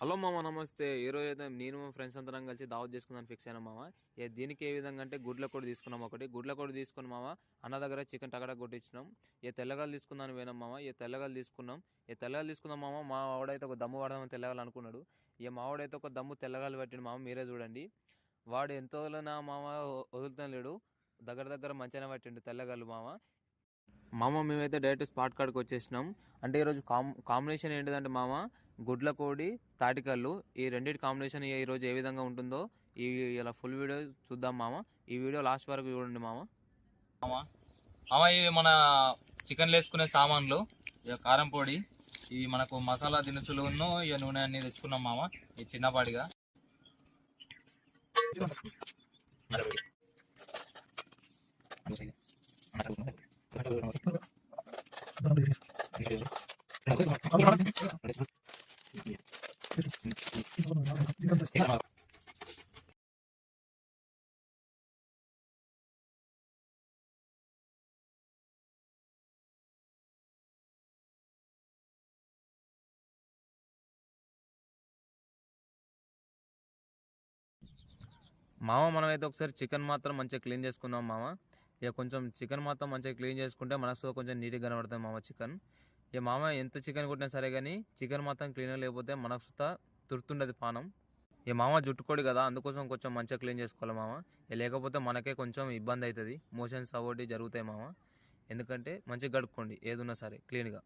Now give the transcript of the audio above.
Hello మామ, నమస్తే. ఈరోజు అయితే నేను మా ఫ్రెండ్స్ అందరం కలిసి దావత్ చేసుకుందాం ఫిక్స్ అయినా మామ. దీనికి ఏ విధంగా అంటే గుడ్ల కూడా తీసుకున్నాం. గుడ్ల కూడా తీసుకుని మామ అన్న దగ్గర చికెన్ టకటా కొట్టించినాం. తెల్లగాలు తీసుకుందాం పోయినాం మామ. తెల్లగాలు తీసుకున్నాం. తెల్లగాలు తీసుకుందాం మామ. మా వాడైతే ఒక దమ్ము పడదామని తెల్లగాలు అనుకున్నాడు. మా వాడైతే ఒక దమ్ము తెల్లగాలు పెట్టిండు మామ. మీరే చూడండి. వాడు ఎంత వదిలినా మామ వదులుతాం లేడు. దగ్గర మంచిగానే పట్టిండు తెల్లగాలు మామ. మేమైతే డైరెక్ట్ స్పాట్ కాడికి వచ్చేసినాం. అంటే ఈరోజు కాంబినేషన్ ఏంటిదంటే మామ, గుడ్ల కోడి తాటికల్లు, ఈ రెండింటి కాంబినేషన్ ఈరోజు ఏ విధంగా ఉంటుందో ఇలా ఫుల్ వీడియో చూద్దాం మామ. ఈ వీడియో లాస్ట్ వరకు చూడండి మామ. ఇవి మన చికెన్ వేసుకునే సామాన్లు, ఇక కారం పొడి, ఇవి మనకు మసాలా దినుసులు, ఇక నూనె అన్ని తెచ్చుకున్నాం మామ. ఈ చిన్నపాటిగా మనమైతే ఒకసారి చికెన్ మాత్రం మంచిగా క్లీన్ చేసుకుందాం మామ. ఇక కొంచెం చికెన్ మాత్రం మంచిగా క్లీన్ చేసుకుంటే మనసు కొంచెం నీట్గా కనబడుతుంది మామ చికెన్. మామ ఎంత చికెన్ కొట్టినా సరే కానీ చికెన్ మాత్రం క్లీన్ లేకపోతే మనకు తుడుతుండదు పానం. మామ జుట్టుకోడి కదా, అందుకోసం కొంచెం మంచిగా క్లీన్ చేసుకోవాలి మామ. లేకపోతే మనకే కొంచెం ఇబ్బంది అవుతుంది, మోషన్స్ అవోటి జరుగుతాయి మామ. ఎందుకంటే మంచిగా కడుక్కోండి ఏదున్నా సరే క్లీన్గా.